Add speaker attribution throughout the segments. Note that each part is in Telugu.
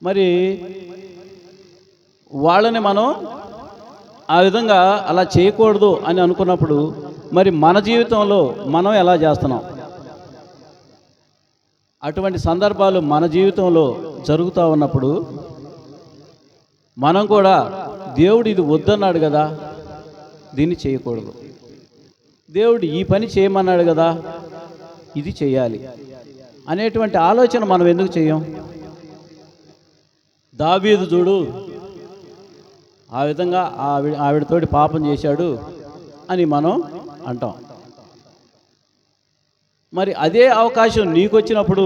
Speaker 1: మరి వాళ్ళని మనం ఆ విధంగా అలా చేయకూడదు అని అనుకున్నప్పుడు మరి మన జీవితంలో మనం ఎలా చేస్తున్నాం? అటువంటి సందర్భాలు మన జీవితంలో జరుగుతూ ఉన్నప్పుడు మనం కూడా దేవుడు ఇది వద్దన్నాడు కదా, దీన్ని చేయకూడదు, దేవుడు ఈ పని చేయమన్నాడు కదా, ఇది చేయాలి అనేటువంటి ఆలోచన మనం ఎందుకు చేయం? దావీదు చూడు ఆ విధంగా ఆవిడతోటి పాపం చేశాడు అని మనం అంటాం. మరి అదే అవకాశం నీకొచ్చినప్పుడు,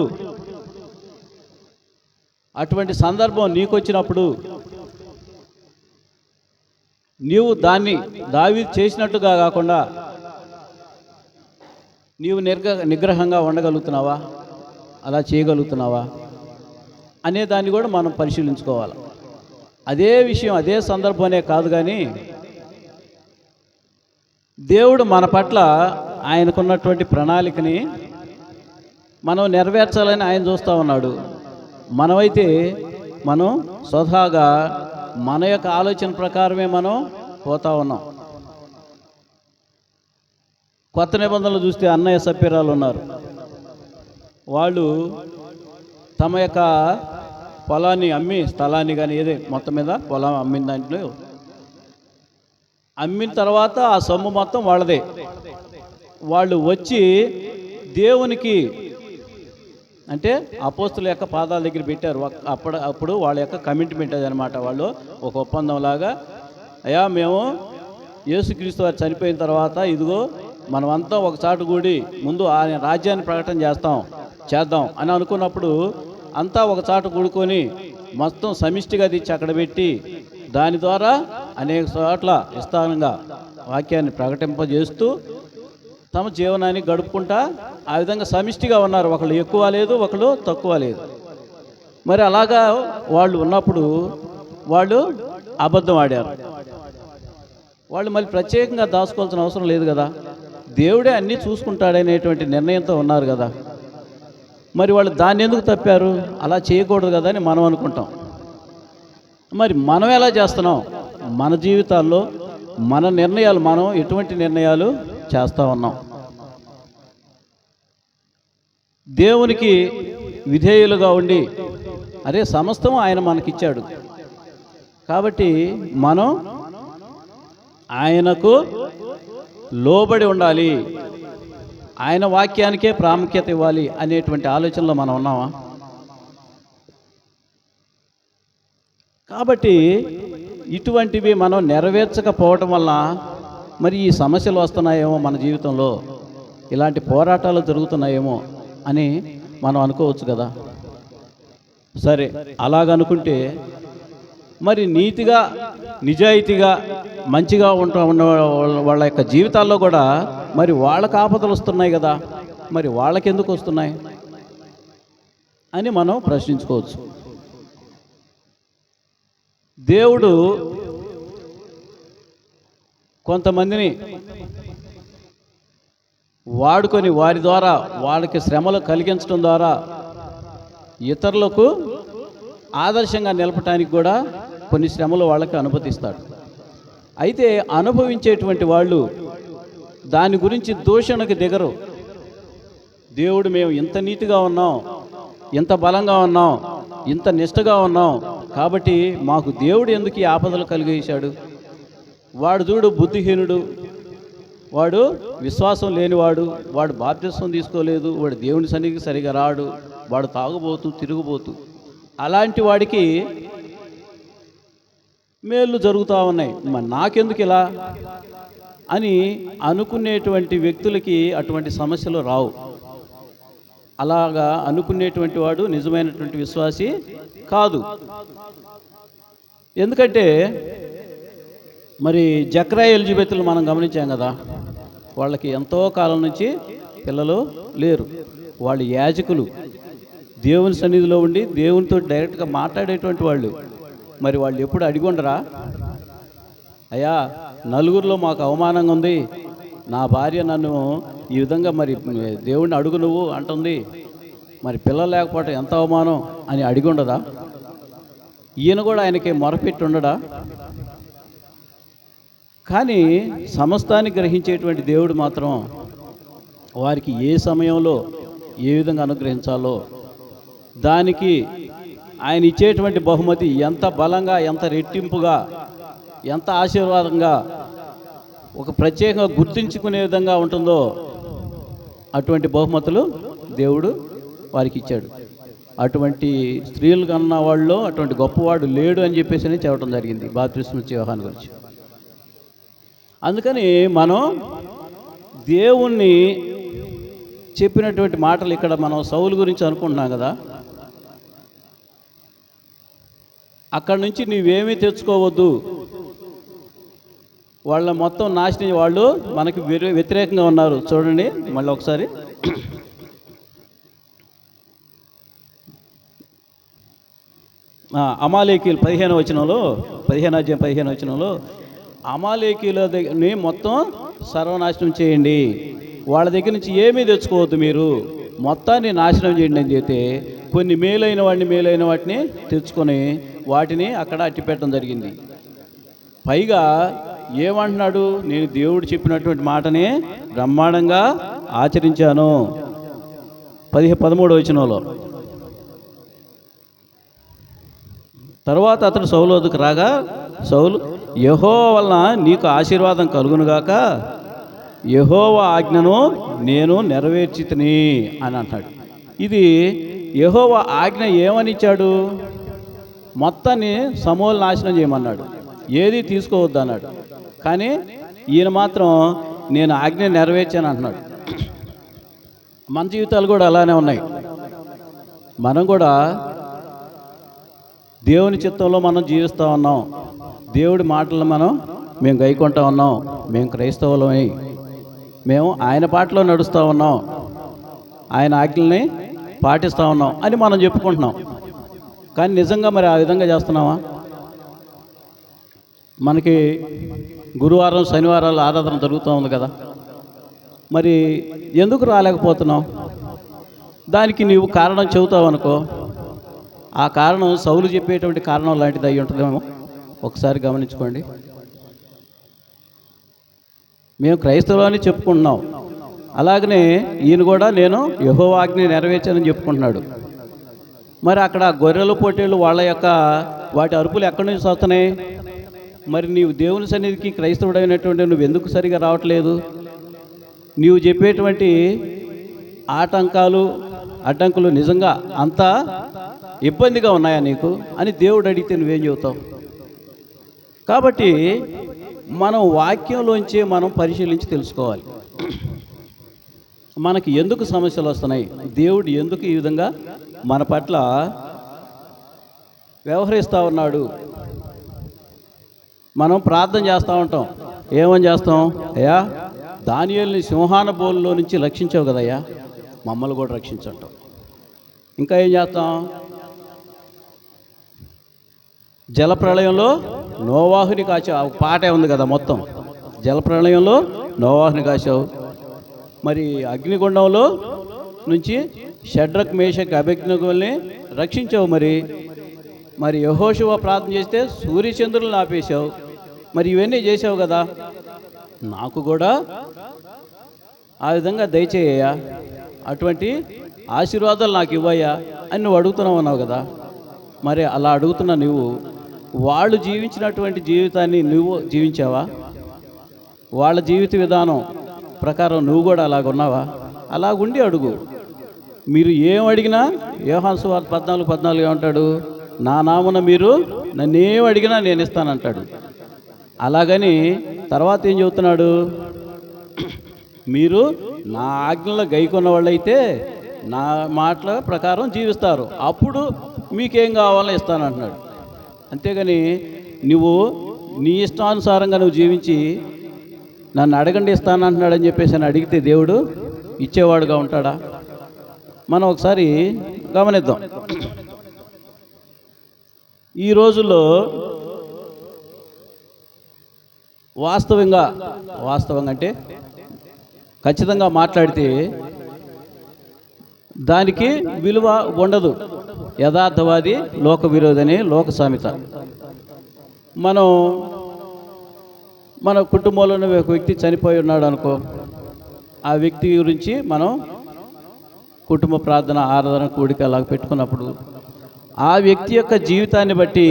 Speaker 1: అటువంటి సందర్భం నీకొచ్చినప్పుడు నీవు దాన్ని దావీదు చేసినట్టుగా కాకుండా నీవు నిగ్రహంగా ఉండగలుగుతున్నావా, అలా చేయగలుగుతున్నావా అనే దాన్ని కూడా మనం పరిశీలించుకోవాలి. అదే విషయం అదే సందర్భమే కాదు, కానీ దేవుడు మన పట్ల ఆయనకున్నటువంటి ప్రణాళికని మనం నెరవేర్చాలని ఆయన చూస్తూ ఉన్నాడు. మనమైతే మనం స్వతహాగా మన యొక్క ఆలోచన ప్రకారమే మనం పోతా ఉన్నాం. కొత్త నిబంధనలు చూస్తే అన్నయ్య సప్పిరాలు ఉన్నారు. వాళ్ళు తమ యొక్క పొలాన్ని అమ్మి, స్థలాన్ని కానీ ఏదే మొత్తం మీద పొలం అమ్మిన దాంట్లో అమ్మిన తర్వాత ఆ సొమ్ము మొత్తం వాళ్ళదే. వాళ్ళు వచ్చి దేవునికి అంటే అపోస్తుల యొక్క పాదాల దగ్గర పెట్టారు. అప్పుడు వాళ్ళ యొక్క కమిట్మెంట్ అదనమాట. వాళ్ళు ఒక ఒప్పందంలాగా, అయ్యా మేము యేసుక్రీస్తు వారు చనిపోయిన తర్వాత ఇదిగో మనమంతా ఒకసారి కూడి ముందు ఆయన రాజ్యాన్ని ప్రకటన చేద్దాం అని అనుకున్నప్పుడు అంతా ఒకచాటు కూడుకొని మొత్తం సమిష్టిగా తెచ్చి అక్కడ పెట్టి దాని ద్వారా అనేక చోట్ల విస్తారంగా వాక్యాన్ని ప్రకటింపజేస్తూ తమ జీవనాన్ని గడుపుకుంటా ఆ విధంగా సమిష్టిగా ఉన్నారు. ఒకళ్ళు ఎక్కువ లేదు, ఒకళ్ళు తక్కువ లేదు. మరి అలాగా వాళ్ళు ఉన్నప్పుడు వాళ్ళు అబద్ధం ఆడారు. వాళ్ళు మళ్ళీ ప్రత్యేకంగా దాచుకోవాల్సిన అవసరం లేదు కదా, దేవుడే అన్నీ చూసుకుంటాడనేటువంటి నిర్ణయంతో ఉన్నారు కదా. మరి వాళ్ళు దాన్ని ఎందుకు తప్పారు? అలా చేయకూడదు కదా అని మనం అనుకుంటాం. మరి మనం ఎలా చేస్తున్నాం? మన జీవితాల్లో మన నిర్ణయాలు, మనం ఎటువంటి నిర్ణయాలు చేస్తూ ఉన్నాం? దేవునికి విధేయులుగా ఉండి, అదే సమస్తం ఆయన మనకిచ్చాడు కాబట్టి మనం ఆయనకు లోబడి ఉండాలి, ఆయన వాక్యానికే ప్రాముఖ్యత ఇవ్వాలి అనేటువంటి ఆలోచనలో మనం ఉన్నామా? కాబట్టి ఇటువంటివి మనం నెరవేర్చకపోవటం వల్ల మరి ఈ సమస్యలు వస్తున్నాయేమో మన జీవితంలో, ఇలాంటి పోరాటాలు జరుగుతున్నాయేమో అని మనం అనుకోవచ్చు కదా. సరే, అలాగనుకుంటే మరి నీతిగా నిజాయితీగా మంచిగా ఉన్న వాళ్ళ యొక్క జీవితాల్లో కూడా మరి వాళ్ళకి ఆపదలు వస్తున్నాయి కదా, మరి వాళ్ళకెందుకు వస్తున్నాయి అని మనం ప్రశ్నించుకోవచ్చు. దేవుడు కొంతమందిని వాడుకొని వారి ద్వారా వాళ్ళకి శ్రమలు కలిగించడం ద్వారా ఇతరులకు ఆదర్శంగా నిలపటానికి కూడా కొన్ని శ్రమలు వాళ్ళకి అనుమతిస్తాడు. అయితే అనుభవించేటువంటి వాళ్ళు దాని గురించి దూషణకు దిగరు. దేవుడు మేము ఇంత నీతిగా ఉన్నాం, ఇంత బలంగా ఉన్నాం, ఇంత నిష్టగా ఉన్నాం కాబట్టి మాకు దేవుడు ఎందుకు ఈ ఆపదలు కలిగేశాడు? వాడు చూడు బుద్ధిహీనుడు, వాడు విశ్వాసం లేనివాడు, వాడు బాప్తిస్మం తీసుకోలేదు, వాడు దేవుని సన్నిధికి సరిగా రాడు, వాడు తాగుబోతూ తిరుగుబోతూ, అలాంటి వాడికి మేళ్ళు జరుగుతూ ఉన్నాయి, మరి నాకెందుకు ఇలా అని అనుకునేటువంటి వ్యక్తులకి అటువంటి సమస్యలు రావు. అలాగా అనుకునేటువంటి వాడు నిజమైనటువంటి విశ్వాసి కాదు. ఎందుకంటే మరి జక్రాయ ఎలిజబెత్లు మనం గమనించాం కదా, వాళ్ళకి ఎంతో కాలం నుంచి పిల్లలు లేరు. వాళ్ళు యాజకులు, దేవుని సన్నిధిలో ఉండి దేవునితో డైరెక్ట్గా మాట్లాడేటువంటి వాళ్ళు. మరి వాళ్ళు ఎప్పుడు అడిగొండరా, అయ్యా నలుగురిలో మాకు అవమానంగా ఉంది, నా భార్య నన్ను ఈ విధంగా మరి దేవుణ్ణి అడుగు నువ్వు అంటుంది, మరి పిల్లలు లేకపోవటం ఎంత అవమానం అని అడిగి ఉండదా? ఈయన కూడా ఆయనకి మొరపెట్టి ఉండడా? కానీ సమస్తాన్ని గ్రహించేటువంటి దేవుడు మాత్రం వారికి ఏ సమయంలో ఏ విధంగా అనుగ్రహించాలో దానికి ఆయన ఇచ్చేటువంటి బహుమతి ఎంత బలంగా, ఎంత రెట్టింపుగా, ఎంత ఆశీర్వాదంగా, ఒక ప్రత్యేకంగా గుర్తించుకునే విధంగా ఉంటుందో అటువంటి బహుమతులు దేవుడు వారికి ఇచ్చాడు. అటువంటి స్త్రీలు కన్న వాళ్ళు అటువంటి గొప్పవాడు లేడు అని చెప్పేసి చెప్పడం జరిగింది బాప్తిస్మా యోహాను గురించి. అందుకని మనం దేవుణ్ణి చెప్పినటువంటి మాటలు ఇక్కడ మనం సౌలు గురించి అనుకుంటున్నాం కదా, అక్కడి నుంచి నీవేమీ తెచ్చుకోవద్దు, వాళ్ళ మొత్తం నాశనం, వాళ్ళు మనకి వ్యతిరేకంగా ఉన్నారు. చూడండి మళ్ళీ ఒకసారి, అమాలేకీలు 15వ వచనంలో, 15వ వచనంలో అమాలేకీలని మొత్తం సర్వనాశనం చేయండి, వాళ్ళ దగ్గర నుంచి ఏమీ తెచ్చుకోవద్దు, మీరు మొత్తాన్ని నాశనం చేయండి అని చెప్తే కొన్ని మేలైన వాటిని తెచ్చుకొని వాటిని అక్కడ అట్టిపెట్టడం జరిగింది. పైగా ఏమంటున్నాడు? నేను దేవుడు చెప్పినటువంటి మాటనే బ్రహ్మాండంగా ఆచరించాను. 13వ వచనంలో, తర్వాత అతడు సౌలు వద్దకు రాగా సౌలు, యెహోవా వలన నీకు ఆశీర్వాదం కలుగునుగాక, యెహోవా ఆజ్ఞను నేను నెరవేర్చితిని అని అంటాడు. ఇది యెహోవా ఆజ్ఞ ఏమని ఇచ్చాడు? మొత్తాన్ని సమూల నాశనం చేయమన్నాడు, ఏది తీసుకోవద్దు అన్నాడు. కానీ ఈయన మాత్రం నేను ఆజ్ఞ నెరవేర్చాను అంటున్నాడు. మన జీవితాలు కూడా అలానే ఉన్నాయి. మనం కూడా దేవుని చిత్తంలో మనం జీవిస్తూ ఉన్నాం, దేవుడి మాటలను మేము గైకొంటా ఉన్నాం, మేము క్రైస్తవులమై మేము ఆయన బాటలో నడుస్తూ ఉన్నాం, ఆయన ఆజ్ఞల్ని పాటిస్తూ ఉన్నాం అని మనం చెప్పుకుంటున్నాం. కానీ నిజంగా మరి ఆ విధంగా చేస్తున్నామా? మనకి గురువారం శనివారాలు ఆరాధన జరుగుతూ ఉంది కదా, మరి ఎందుకు రాలేకపోతున్నావు? దానికి నీవు కారణం చెబుతావు అనుకో, ఆ కారణం సౌలు చెప్పేటువంటి కారణం లాంటిది అయి ఉంటుందేమో. ఒకసారి గమనించుకోండి. మేము క్రైస్తవులని చెప్పుకుంటున్నాం, అలాగనే ఈయన కూడా నేను యెహోవా ఆజ్ఞ నెరవేర్చానని చెప్పుకుంటున్నాడు. మరి అక్కడ గొర్రెలు పొట్టేళ్ళు వాళ్ళ యొక్క వాటి అరుపులు ఎక్కడి నుంచి వస్తున్నాయి? మరి నీవు దేవుని సన్నిధికి క్రైస్తవుడైనటువంటి నువ్వు ఎందుకు సరిగా రావట్లేదు? నీవు చెప్పేటువంటి అడ్డంకులు నిజంగా అంత ఇబ్బందిగా ఉన్నాయా నీకు అని దేవుడు అడిగితే నువ్వేం చెబుతావు? కాబట్టి మనం వాక్యంలోంచి మనం పరిశీలించి తెలుసుకోవాలి, మనకి ఎందుకు సమస్యలు వస్తున్నాయి, దేవుడు ఎందుకు ఈ విధంగా మన పట్ల వ్యవహరిస్తూ ఉన్నాడు. మనం ప్రార్థన చేస్తూ ఉంటాం, ఏమని చేస్తాం? అయ్యా దానియేలుని సింహాన బోలులో నుంచి రక్షించావు కదయ్యా, మమ్మల్ని కూడా రక్షించంటాం. ఇంకా ఏం చేస్తాం? జలప్రళయంలో నోవాహుని కాచావు, పాటే ఉంది కదా మొత్తం. జలప్రళయంలో నోవాహుని కాచావు, మరి అగ్నిగుండంలో నుంచి షడ్రక్ మేషక్ అబేద్నెగోల్ని రక్షించావు. మరి యెహోషువ ప్రార్థన చేస్తే సూర్యచంద్రులను ఆపేశావు. మరి ఇవన్నీ చేసావు కదా, నాకు కూడా ఆ విధంగా దయచేయ్యా, అటువంటి ఆశీర్వాదాలు నాకు ఇవ్వయ్యా అని నువ్వు అడుగుతున్నావు కదా. మరి అలా అడుగుతున్నా నువ్వు వాళ్ళు జీవించినటువంటి జీవితాన్ని నువ్వు జీవించావా? వాళ్ళ జీవిత విధానం ప్రకారం నువ్వు కూడా అలాగున్నావా? అలాగుండి అడుగు. మీరు ఏం అడిగినా యోహాను సువార్త 14:14 ఏమంటాడు? నా నామున మీరు నన్నేం అడిగినా నేను ఇస్తానంటాడు. అలాగని తర్వాత ఏం చెబుతున్నాడు? మీరు నా ఆజ్ఞలో గైకొన్న వాళ్ళైతే నా మాటల ప్రకారం జీవిస్తారు, అప్పుడు మీకేం కావాలో ఇస్తానంటున్నాడు. అంతేగాని నువ్వు నీ ఇష్టానుసారంగా నువ్వు జీవించి నన్ను అడగండి ఇస్తానంటున్నాడని చెప్పేసి అని అడిగితే దేవుడు ఇచ్చేవాడుగా ఉంటాడా? మనం ఒకసారి గమనిద్దాం. ఈ రోజుల్లో వాస్తవంగా అంటే ఖచ్చితంగా మాట్లాడితే దానికి విలువ ఉండదు. యథార్థవాది లోక విరోధి లోక సామెత. మనం మన కుటుంబంలోనే ఒక వ్యక్తి చనిపోయి ఉన్నాడు అనుకో, ఆ వ్యక్తి గురించి మనం కుటుంబ ప్రార్థన ఆరాధన కూడిక అలాగ పెట్టుకున్నప్పుడు ఆ వ్యక్తి యొక్క జీవితాన్ని బట్టి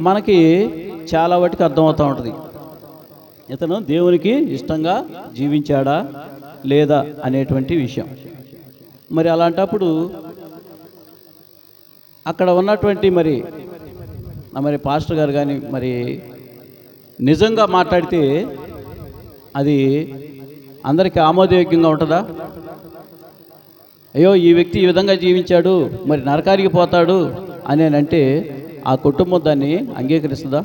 Speaker 1: మనకి చాలా వాటికి అర్థమవుతూ ఉంటుంది. ఇతను దేవునికి ఇష్టంగా జీవించాడా లేదా అనేటువంటి విషయం. మరి అలాంటప్పుడు అక్కడ ఉన్నటువంటి మరి పాస్టర్ గారు కానీ మరి నిజంగా మాట్లాడితే అది అందరికీ ఆమోదయోగ్యంగా ఉంటుందా? అయ్యో ఈ వ్యక్తి ఈ విధంగా జీవించాడు మరి నరకానికి పోతాడు అని అంటే ఆ కుటుంబం దాన్ని అంగీకరిస్తుందా?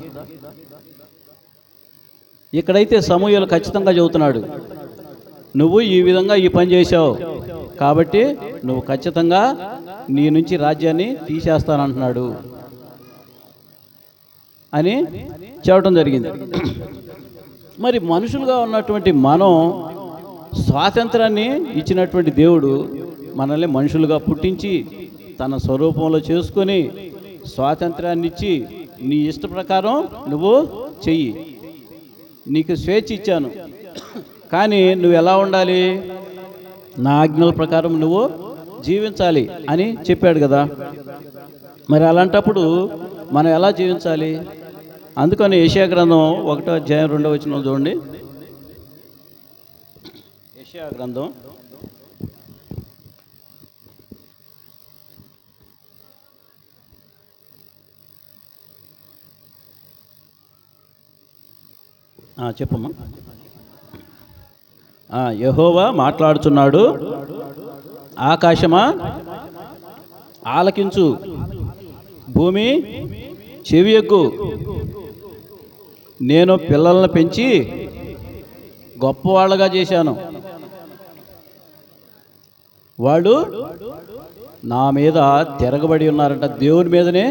Speaker 1: ఇక్కడైతే సమూయేలు ఖచ్చితంగా చెబుతున్నాడు, నువ్వు ఈ విధంగా ఈ పని చేశావు కాబట్టి నువ్వు ఖచ్చితంగా నీ నుంచి రాజ్యాన్ని తీసేస్తానంటున్నాడు అని చెప్పడం జరిగింది. మరి మనుషులుగా ఉన్నటువంటి మనం స్వాతంత్రాన్ని ఇచ్చినటువంటి దేవుడు మనల్ని మనుషులుగా పుట్టించి తన స్వరూపంలో చేసుకొని స్వాతంత్రాన్ని ఇచ్చి నీ ఇష్ట ప్రకారం నువ్వు చెయ్యి, నీకు స్వేచ్ఛ ఇచ్చాను, కానీ నువ్వు ఎలా ఉండాలి, నా ఆజ్ఞల ప్రకారం నువ్వు జీవించాలి అని చెప్పాడు కదా. మరి అలాంటప్పుడు మనం ఎలా జీవించాలి? అందుకని యెషయా గ్రంథం 1వ అధ్యాయం 2వ వచనం చూడండి. యెషయా గ్రంథం చెప్పమ్మా. యెహోవా మాట్లాడుచున్నాడు, ఆకాశమా ఆలకించు, భూమి చెవియొగ్గు, నేను పిల్లలను పెంచి గొప్పవాళ్ళగా చేశాను, వాళ్ళు నా మీద తిరగబడి ఉన్నారంట. దేవుని మీదనే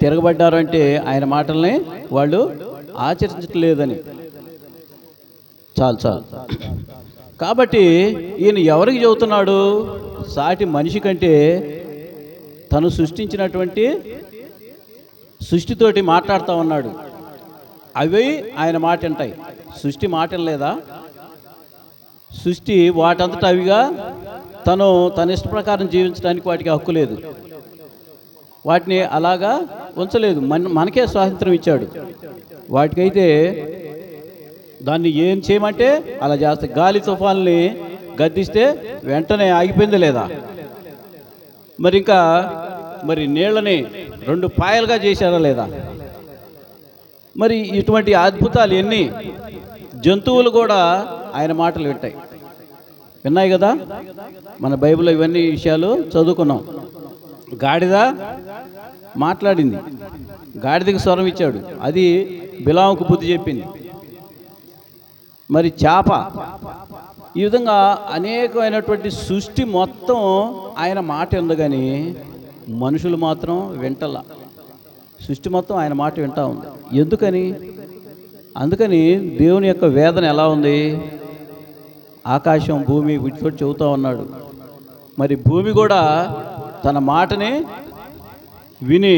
Speaker 1: తిరగబడ్డారంటే ఆయన మాటల్ని వాళ్ళు ఆచరించట్లేదని. చాలు. కాబట్టి ఈయన ఎవరికి చెబుతున్నాడు? సాటి మనిషి కంటే తను సృష్టించినటువంటి సృష్టితోటి మాట్లాడుతూ ఉన్నాడు. అవి ఆయన మాట వింటాయి. సృష్టి మాట లేదా? సృష్టి వాటంతటా అవిగా తన ఇష్ట ప్రకారం జీవించడానికి వాటికి హక్కు లేదు, వాటిని అలాగా ఉంచలేదు. మనకే స్వాతంత్రం ఇచ్చాడు. వాటికైతే దాన్ని ఏం చేయమంటే అలా చేస్తాయి. గాలి తుఫాన్ని గద్దిస్తే వెంటనే ఆగిపోయింది లేదా? మరి నీళ్ళని 2 పాయలుగా చేశారా లేదా? మరి ఇటువంటి అద్భుతాలు ఎన్ని! జంతువులు కూడా ఆయన మాటలు విన్నాయి కదా. మన బైబిల్లో ఇవన్నీ విషయాలు చదువుకున్నాం. గాడిద మాట్లాడింది, గాడిదకి స్వరం ఇచ్చాడు, అది బిలాముకు బుద్ధి చెప్పింది. మరి చేప, ఈ విధంగా అనేకమైనటువంటి సృష్టి మొత్తం ఆయన మాట ఉంది, కానీ మనుషులు మాత్రం వింటలా. సృష్టి మొత్తం ఆయన మాట వింటా ఉంది. ఎందుకని? అందుకని దేవుని యొక్క వేదన ఎలా ఉంది? ఆకాశం భూమి వీటితో చెబుతూ ఉన్నాడు. మరి భూమి కూడా తన మాటని విని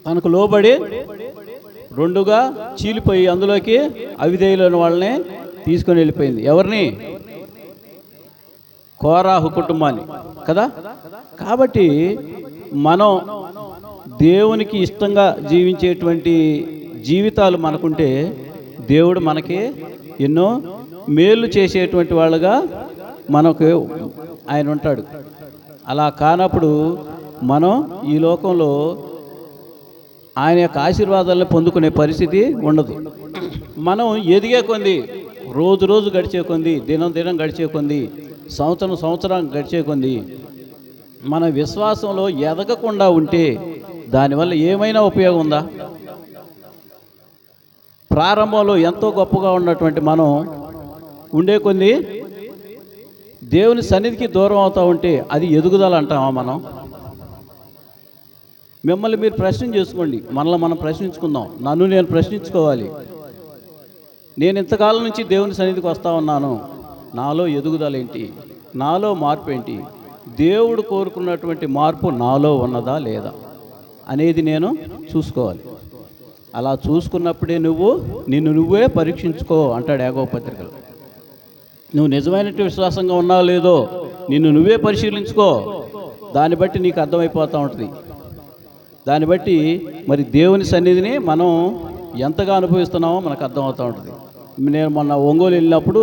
Speaker 1: తనకు లోబడి 2గా చీలిపోయి అందులోకి అవిధేయులైన వాళ్ళని తీసుకొని వెళ్ళిపోయింది. ఎవరిని? కోరాహు కుటుంబాన్ని కదా. కాబట్టి మనం దేవునికి ఇష్టంగా జీవించేటువంటి జీవితాలు మనకుంటే దేవుడు మనకి ఎన్నో మేలు చేసేటువంటి వాళ్ళుగా మనకు ఆయన ఉంటాడు. అలా కానప్పుడు మనం ఈ లోకంలో ఆయన యొక్క ఆశీర్వాదాలను పొందుకునే పరిస్థితి ఉండదు. మనం ఎదిగే కొంది, రోజు గడిచే కొంది, దినం గడిచే కొంది, సంవత్సరం గడిచే కొంది మన విశ్వాసంలో ఎదగకుండా ఉంటే దానివల్ల ఏమైనా ఉపయోగం ఉందా? ప్రారంభంలో ఎంతో గొప్పగా ఉన్నటువంటి మనం ఉండే కొంది దేవుని సన్నిధికి దూరం అవుతూ ఉంటే అది ఎదుగుదల అంటామా మనం? మిమ్మల్ని మీరు ప్రశ్న చేసుకోండి, మనల్ని మనం ప్రశ్నించుకుందాం. నన్ను నేను ప్రశ్నించుకోవాలి. నేను ఇంతకాలం నుంచి దేవుని సన్నిధికి వస్తూ ఉన్నాను, నాలో ఎదుగుదల ఏంటి? నాలో మార్పు ఏంటి? దేవుడు కోరుకున్నటువంటి మార్పు నాలో ఉన్నదా లేదా అనేది నేను చూసుకోవాలి. అలా చూసుకున్నప్పుడే నిన్ను నువ్వే పరీక్షించుకో అంటాడు యాకోబు పత్రికలో. నువ్వు నిజమైన విశ్వాసంగా ఉన్నావో లేదో నిన్ను నువ్వే పరిశీలించుకో. దాన్ని బట్టి నీకు అర్థమైపోతూ ఉంటుంది. దాన్ని బట్టి మరి దేవుని సన్నిధిని మనం ఎంతగా అనుభవిస్తున్నామో మనకు అర్థమవుతూ ఉంటుంది. నేను మొన్న ఒంగోలు వెళ్ళినప్పుడు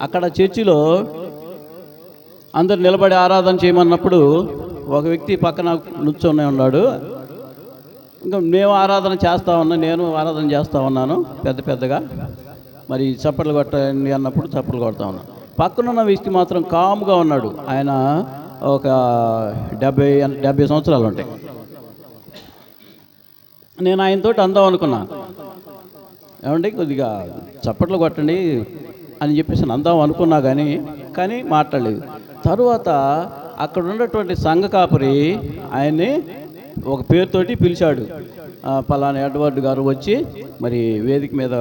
Speaker 1: అక్కడ చర్చిలో అందరు నిలబడి ఆరాధన చేయమన్నప్పుడు ఒక వ్యక్తి పక్కన నుంచొని ఉన్నాడు. ఇంకా మేము ఆరాధన చేస్తూ ఉన్నాం, నేను ఆరాధన చేస్తూ ఉన్నాను పెద్దగా. మరి చప్పట్లు కొట్టండి అన్నప్పుడు చప్పట్లు కొడతా ఉన్నాను. పక్కనున్న వ్యక్తి మాత్రం కామ్గా ఉన్నాడు. ఆయన ఒక 70 సంవత్సరాలు ఉంటాయి. నేను ఆయనతో అందాం అనుకున్నా, ఏమండి కొద్దిగా చప్పట్లు కొట్టండి అని చెప్పేసి అందాం అనుకున్నా కానీ మాట్లాడలేదు. తరువాత అక్కడ ఉన్నటువంటి సంఘ కాపరి ఆయన్ని ఒక పేరుతోటి పిలిచాడు. పలానా ఎడ్వర్డ్ గారు వచ్చి మరి వేదిక మీద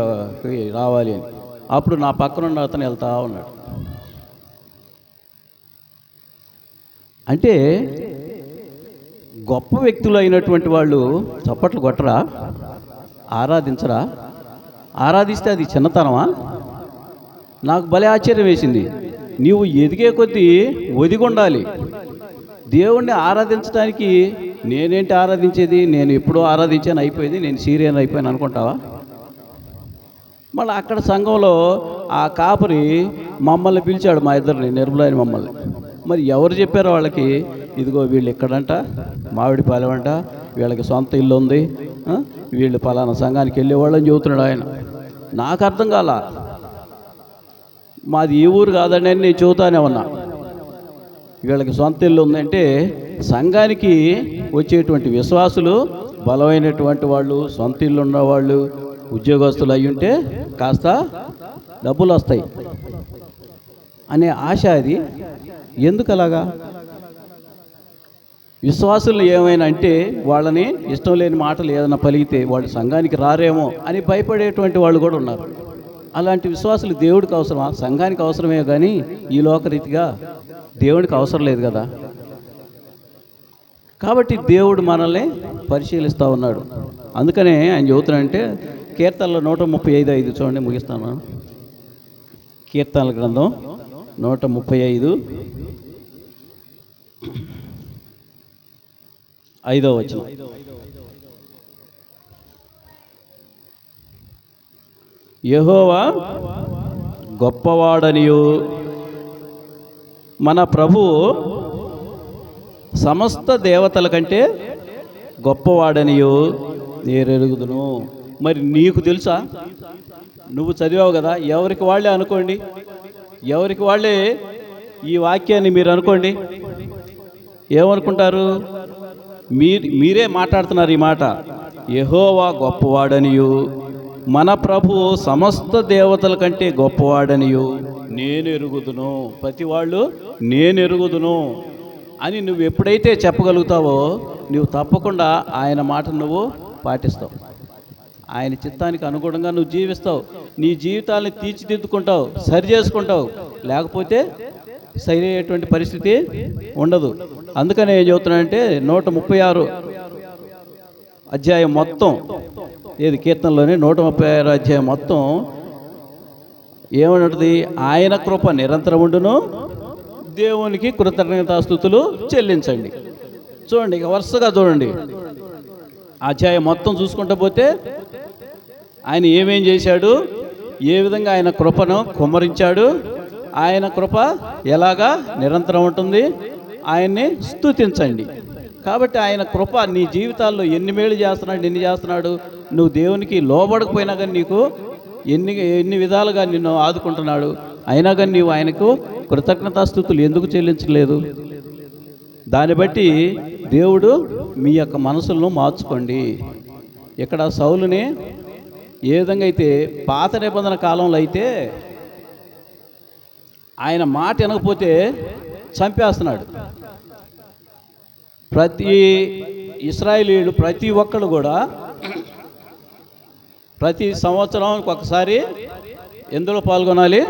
Speaker 1: రావాలి అని. అప్పుడు నా పక్కనున్న అతను వెళ్తా ఉన్నాడు. అంటే గొప్ప వ్యక్తులు అయినటువంటి వాళ్ళు చప్పట్లు కొట్టరా? ఆరాధించరా? ఆరాధిస్తే అది చిన్నతనమా? నాకు భలే ఆశ్చర్యం వేసింది. నీవు ఎదిగే కొద్దీ ఒదిగొండాలి. దేవుణ్ణి ఆరాధించడానికి నేనేంటి ఆరాధించేది, నేను ఎప్పుడో ఆరాధించాను అయిపోయింది, నేను సీరియల్ అయిపోయాను అనుకుంటావా? మళ్ళీ అక్కడ సంఘంలో ఆ కాపరి మమ్మల్ని పిలిచాడు, మా ఇద్దరిని, నిర్మలాని మమ్మల్ని. మరి ఎవరు చెప్పారో వాళ్ళకి, ఇదిగో వీళ్ళు ఎక్కడంట, మామిడిపాలెం అంట, వీళ్ళకి సొంత ఇల్లు ఉంది, వీళ్ళు పలానా సంఘానికి వెళ్ళేవాళ్ళని చెబుతున్నాడు ఆయన. నాకు అర్థం కాల. మాది ఈ ఊరు కాదండి అని నేను చెబుతానే ఉన్నా. వీళ్ళకి సొంత ఇల్లు ఉందంటే సంఘానికి వచ్చేటువంటి విశ్వాసులు బలమైనటువంటి వాళ్ళు, సొంత ఇల్లు ఉన్నవాళ్ళు, ఉద్యోగస్తులు అయి ఉంటే కాస్త డబ్బులు వస్తాయి అనే ఆశ. అది ఎందుకు అలాగా? విశ్వాసులు ఏమైనా అంటే వాళ్ళని ఇష్టం లేని మాటలు ఏదైనా పలిగితే వాళ్ళు సంఘానికి రారేమో అని భయపడేటువంటి వాళ్ళు కూడా ఉన్నారు. అలాంటి విశ్వాసులు దేవుడికి అవసరమా? సంఘానికి అవసరమే కానీ ఈ లోకరీతిగా దేవుడికి అవసరం లేదు కదా. కాబట్టి దేవుడు మనల్ని పరిశీలిస్తూ ఉన్నాడు. అందుకనే ఆయన చెబుతున్నాడంటే కీర్తనలో 135 చూడండి, ముగిస్తాను. కీర్తనల గ్రంథం 135 5వ వచనం. యెహోవా గొప్పవాడనియు మన ప్రభువు సమస్త దేవతల కంటే గొప్పవాడనియు నేరెరుగుదును. మరి నీకు తెలుసా? నువ్వు చదివావు కదా. ఎవరికి వాళ్ళే అనుకోండి, ఎవరికి వాళ్ళే ఈ వాక్యాన్ని మీరు అనుకోండి. ఏమనుకుంటారు? మీరే మాట్లాడుతున్నారు ఈ మాట. యెహోవా గొప్పవాడనియు మన ప్రభువు సమస్త దేవతల కంటే గొప్పవాడనియు నేను ఎరుగుదును. ప్రతి వాళ్ళు నేను ఎరుగుదును అని నువ్వు ఎప్పుడైతే చెప్పగలుగుతావో నువ్వు తప్పకుండా ఆయన మాట నువ్వు పాటిస్తావు. ఆయన చిత్తానికి అనుగుణంగా నువ్వు జీవిస్తావు. నీ జీవితాన్ని తీర్చిదిద్దుకుంటావు, సరి చేసుకుంటావు. లేకపోతే సరి అయ్యేటువంటి పరిస్థితి ఉండదు. అందుకనే ఏం చెబుతున్నానంటే 136 అధ్యాయం మొత్తం, ఏది కీర్తనలోనే 136 అధ్యాయం మొత్తం ఏమన్నది? ఆయన కృప నిరంతరం ఉండును, దేవునికి కృతజ్ఞతాస్తుతులు చెల్లించండి. చూడండి, ఇక వరుసగా చూడండి, అధ్యాయం మొత్తం చూసుకుంటూ పోతే ఆయన ఏమేం చేశాడు, ఏ విధంగా ఆయన కృపను కుమ్మరించాడు, ఆయన కృప ఎలాగా నిరంతరం ఉంటుంది, ఆయన్ని స్తుతించండి. కాబట్టి ఆయన కృప నీ జీవితాల్లో ఎన్ని మేలు చేస్తున్నాడు, ఎన్ని చేస్తున్నాడు. నువ్వు దేవునికి లోబడకపోయినా కానీ నీకు ఎన్ని విధాలుగా నిన్ను ఆదుకుంటున్నాడు. అయినా కానీ నీవు ఆయనకు కృతజ్ఞతాస్తుతులు ఎందుకు చెల్లించలేదు? దాన్ని బట్టి దేవుడు మీ యొక్క మనసులను మార్చుకోండి. ఇక్కడ సౌలుని ఏ విధంగా అయితే పాత నిబంధన కాలంలో అయితే ఆయన మాట వినకపోతే చంపేస్తున్నాడు. ప్రతి ఇశ్రాయేలీయులు ప్రతి ఒక్కరు కూడా ప్రతి సంవత్సరానికి ఒకసారి ఎందులో పాల్గొనాలి?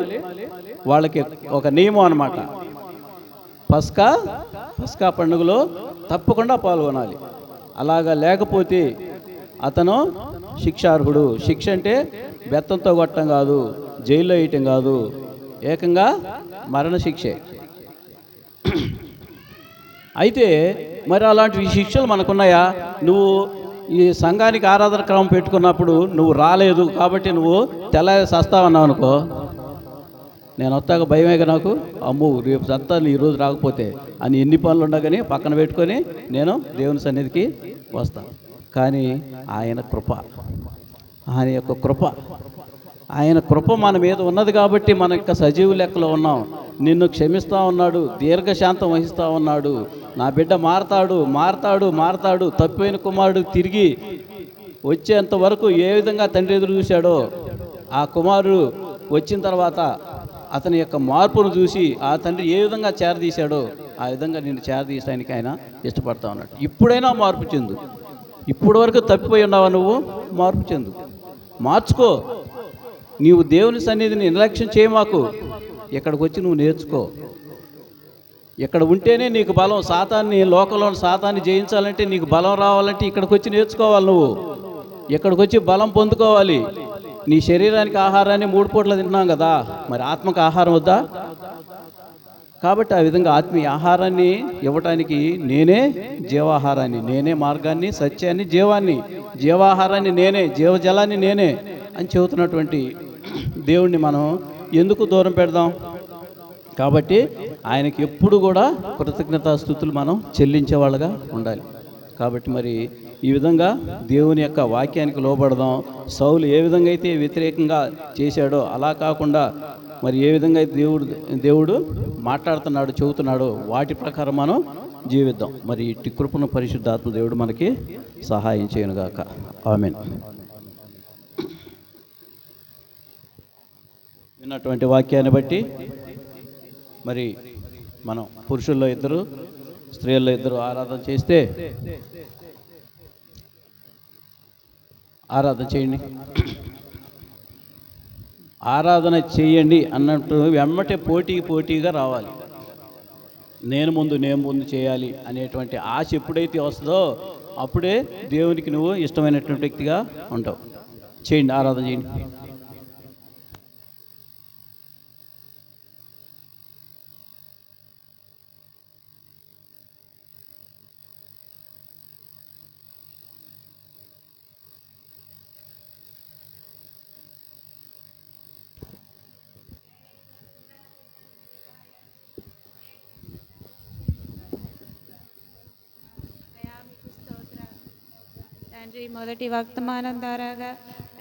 Speaker 1: వాళ్ళకి ఒక నియమం అన్నమాట. పస్కా పండుగలో తప్పకుండా పాల్గొనాలి. అలాగా లేకపోతే అతను శిక్షార్హుడు. శిక్ష అంటే బెత్తంతో కొట్టడం కాదు, జైల్లో వేయటం కాదు, ఏకంగా మరణశిక్షే. అయితే మరి అలాంటి శిక్షలు మనకున్నాయా? నువ్వు ఈ సంఘానికి ఆరాధన క్రమం పెట్టుకున్నప్పుడు నువ్వు రాలేదు కాబట్టి నువ్వు తెల్లారి సస్తావన్నావు అనుకో, నేను వస్తాక భయమేగా నాకు, అమ్మో రేపు సత్తాను ఈరోజు రాకపోతే అని ఎన్ని పనులు ఉండగానే పక్కన పెట్టుకొని నేను దేవుని సన్నిధికి వస్తాను. కానీ ఆయన కృప, ఆయన యొక్క కృప, ఆయన కృప మన మీద ఉన్నది కాబట్టి మన యొక్క సజీవు లెక్కలో ఉన్నాం. నిన్ను క్షమిస్తూ ఉన్నాడు, దీర్ఘశాంతం వహిస్తూ ఉన్నాడు. నా బిడ్డ మారతాడు. తప్పిపోయిన కుమారుడు తిరిగి వచ్చేంత వరకు ఏ విధంగా తండ్రి ఎదురు చూశాడో, ఆ కుమారుడు వచ్చిన తర్వాత అతని యొక్క మార్పును చూసి ఆ తండ్రి ఏ విధంగా చేరదీశాడో ఆ విధంగా నిన్ను చేరదీయడానికి ఆయన ఇష్టపడతా ఉన్నాడు. ఇప్పుడైనా మార్పు చెందు. ఇప్పటి వరకు తప్పిపోయి ఉన్నావా నువ్వు? మార్పు చెందు, మార్చుకో. నీవు దేవుని సన్నిధిని నిర్లక్ష్యం చేయమాకు. ఇక్కడికి వచ్చి నువ్వు నేర్చుకో. ఇక్కడ ఉంటేనే నీకు బలం. లోకంలో సాతాన్ని జయించాలంటే నీకు బలం రావాలంటే ఇక్కడికి వచ్చి నేర్చుకోవాలి. నువ్వు ఇక్కడికి వచ్చి బలం పొందుకోవాలి. నీ శరీరానికి ఆహారాన్ని 3 పూట్ల తింటున్నాం కదా, మరి ఆత్మకు ఆహారం వద్దా? కాబట్టి ఆ విధంగా ఆత్మీయ ఆహారాన్ని ఇవ్వటానికి నేనే జీవాహారాన్ని, నేనే మార్గాన్ని, సత్యాన్ని, జీవాహారాన్ని నేనే, జీవజలాన్ని నేనే అని చెబుతున్నటువంటి దేవుణ్ణి మనం ఎందుకు దూరం పెడదాం? కాబట్టి ఆయనకి ఎప్పుడు కూడా కృతజ్ఞతాస్తుతులు మనం చెల్లించే వాళ్ళగా ఉండాలి. కాబట్టి మరి ఈ విధంగా దేవుని యొక్క వాక్యానికి లోబడదాం. సౌలు ఏ విధంగా అయితే వ్యతిరేకంగా చేశాడో అలా కాకుండా మరి ఏ విధంగా అయితే దేవుడు మాట్లాడుతున్నాడు, చెబుతున్నాడో వాటి ప్రకారం మనం జీవిద్దాం. మరి ఇట్టి కృపను పరిశుద్ధాత్మ దేవుడు మనకి సహాయం చేయనుగాక. ఆమేన్. విన్నటువంటి వాక్యాన్ని బట్టి మరి మనం పురుషుల్లో 2 స్త్రీల్లో 2 ఆరాధన చేస్తే ఆరాధన చేయండి, ఆరాధన చేయండి అన్నట్టు వెమ్మటే పోటీగా రావాలి. నేను ముందు చేయాలి అనేటువంటి ఆశ ఎప్పుడైతే వస్తుందో అప్పుడే దేవునికి నువ్వు ఇష్టమైనటువంటి వ్యక్తిగా ఉంటావు. చేయండి, ఆరాధన చేయండి.
Speaker 2: తండ్రి, మొదటి వర్తమానం ద్వారాగా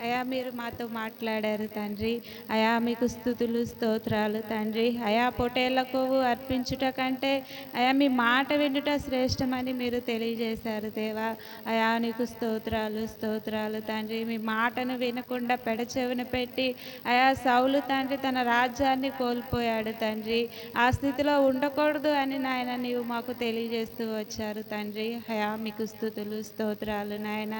Speaker 2: అయా మీరు మాతో మాట్లాడారు తండ్రి. అయా మీకు స్తుతులు, స్తోత్రాలు తండ్రి. అయా పొటేళ్ల కొవ్వు అర్పించుట కంటే అయా మీ మాట వినుట శ్రేష్టమని మీరు తెలియజేశారు దేవా. అయా నీకు స్తోత్రాలు తండ్రి. మీ మాటను వినకుండా పెడచెవిన పెట్టి అయా సౌలు తండ్రి తన రాజ్యాన్ని కోల్పోయాడు తండ్రి. ఆ స్థితిలో ఉండకూడదు అని నాయన నీవు మాకు తెలియజేస్తూ వచ్చారు తండ్రి. అయా మీకు స్తుతులు, స్తోత్రాలు నాయన.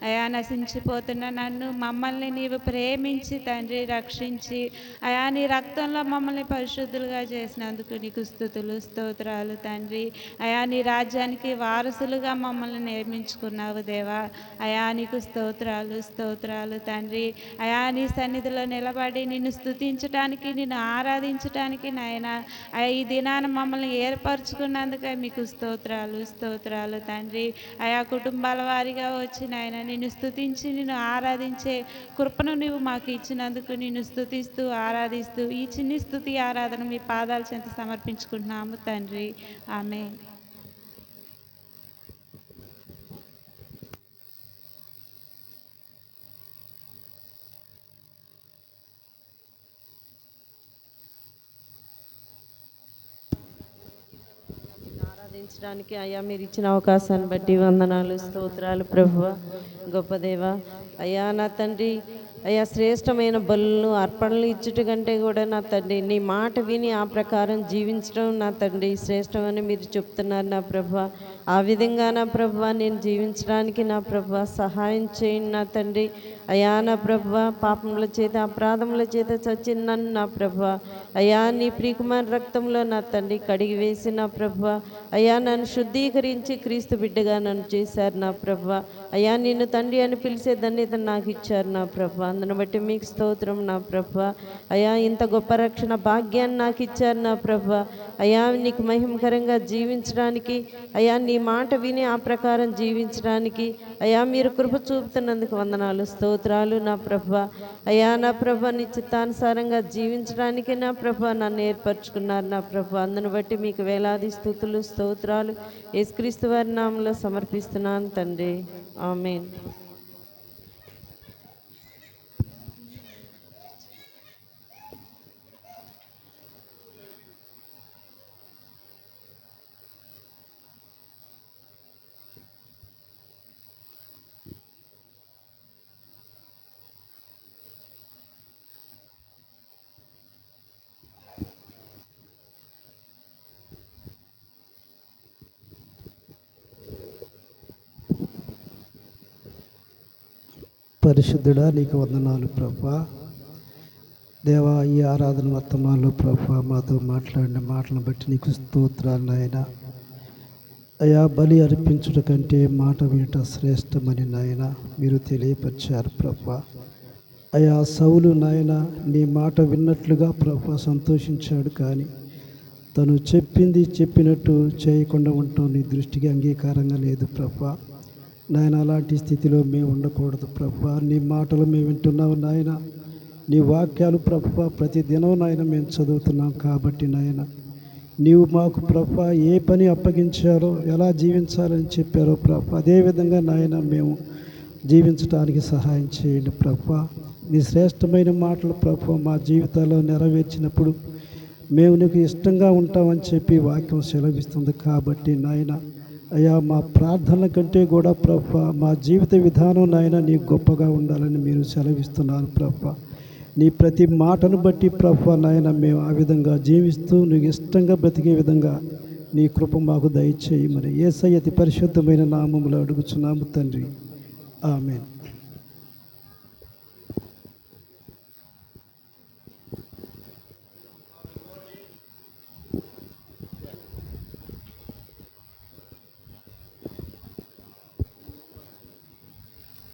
Speaker 2: అయా నశించిపోతున్న నన్ను, మమ్మల్ని నీవు ప్రేమించి తండ్రి రక్షించి అయా నీ రక్తంలో మమ్మల్ని పరిశుద్ధులుగా చేసినందుకు నీకు స్తుతులు, స్తోత్రాలు తండ్రి. అయా నీ రాజ్యానికి వారసులుగా మమ్మల్ని నియమించుకున్నావు దేవా. అయా నీకు స్తోత్రాలు తండ్రి. అయా నీ సన్నిధిలో నిలబడి నిన్ను స్తుతించడానికి, నిన్ను ఆరాధించడానికి నాయన అయా ఈ దినాన మమ్మల్ని ఏర్పరచుకున్నందుకే మీకు స్తోత్రాలు తండ్రి. అయా కుటుంబాల వారిగా వచ్చి నాయన నిన్ను స్తుతించి నిన్ను ఆరాధించే కృపను నీవు మాకు ఇచ్చినందుకు నిన్ను స్తుతిస్తూ ఆరాధిస్తూ ఈ చిన్ని స్తుతి ఆరాధన మీ పాదాల చెంత సమర్పించుకుంటున్నాము తండ్రి. ఆమేన్.
Speaker 3: ఆరాధించడానికి అయ్యా మీరు ఇచ్చిన అవకాశాన్ని బట్టి వందనాలు, స్తోత్రాలు ప్రభువా, గొప్ప దేవా. అయ్యా నా తండ్రి, అయ్యా శ్రేష్టమైన బలులను అర్పణలు ఇచ్చుట కంటే కూడా నా తండ్రి నీ మాట విని ఆ ప్రకారం జీవించడం నా తండ్రి శ్రేష్టమని మీరు చెప్తున్నారు నా ప్రభువా. ఆ విధంగా నా ప్రభువా నేను జీవించడానికి నా ప్రభువా సహాయం చేయండి నా తండ్రి. అయా నా ప్రభ పాపముల చేత అపరాధముల చేత చచ్చిన నన్ను నా ప్రభ అయా నీ ప్రియకుమారి రక్తంలో నా తండ్రి కడిగి వేసి నా ప్రభ అయా నన్ను శుద్ధీకరించి క్రీస్తు బిడ్డగా నన్ను చేశారు నా ప్రభ అయా నిన్ను తండ్రి అని పిలిచే ధన్యత నాకు ఇచ్చారు నా ప్రభ అందును బట్టి మీకు స్తోత్రం నా ప్రభ అయా ఇంత గొప్ప రక్షణ భాగ్యాన్ని నాకు ఇచ్చారు నా ప్రభ అయా నీకు మహిమకరంగా జీవించడానికి అయా నీ మాట విని ఆ ప్రకారం జీవించడానికి అయా మీరు కృప చూపుతున్నందుకు వందనాలు స్తోత్రాలు నా ప్రభ అయా నా ప్రభ నీ చిత్తానుసారంగా జీవించడానికి నా ప్రభ నన్ను ఏర్పరచుకున్నారు నా ప్రభ అందును బట్టి మీకు వేలాది స్తుతులు స్తోత్రాలు యేసుక్రీస్తు వారి నామములో సమర్పిస్తున్నాను తండ్రి ఆమేన్.
Speaker 4: పరిశుద్ధుడా నీకు వందనాలు ప్రభా. దేవా ఈ ఆరాధన వర్తమానంలో ప్రభా మాతో మాట్లాడిన మాటలను బట్టి నీకు స్తోత్రాలు నాయన. అయా బలి అర్పించుట కంటే మాట వినట శ్రేష్టమని నాయన మీరు తెలియపరిచారు ప్రభా. అయా సౌలు నాయన నీ మాట విన్నట్లుగా ప్రభా సంతోషించాడు, కానీ తను చెప్పింది చెప్పినట్టు చేయకుండా ఉండటం నీ దృష్టికి అంగీకారంగా లేదు ప్రభా. నాయన అలాంటి స్థితిలో మేము ఉండకూడదు ప్రభా. నీ మాటలు మేము వింటున్నాము నాయన, నీ వాక్యాలు ప్రభా ప్రతి దినం నాయన మేము చదువుతున్నాం. కాబట్టి నాయన నీవు మాకు ప్రభా ఏ పని అప్పగించారో, ఎలా జీవించాలని చెప్పారో ప్రభా అదేవిధంగా నాయన మేము జీవించడానికి సహాయం చేయండి ప్రభా. నీ శ్రేష్టమైన మాటలు ప్రభా మా జీవితాల్లో నెరవేర్చినప్పుడు మేము నీకు ఇష్టంగా ఉంటామని చెప్పి వాక్యం సెలవిస్తుంది. కాబట్టి నాయన అయ్యా మా ప్రార్థనల కంటే కూడా ప్రభా మా జీవిత విధానం నాయన నీకు గొప్పగా ఉండాలని మీరు సెలవిస్తున్నారు ప్రభా. నీ ప్రతి మాటను బట్టి ప్రభా నాయన మేము ఆ విధంగా జీవిస్తూ నీకు ఇష్టంగా బ్రతికే విధంగా నీ కృప మాకు దయచేయమని యేసయ్య అతి పరిశుద్ధమైన నామములో అడుగుచున్నాము తండ్రి. ఆమేన్.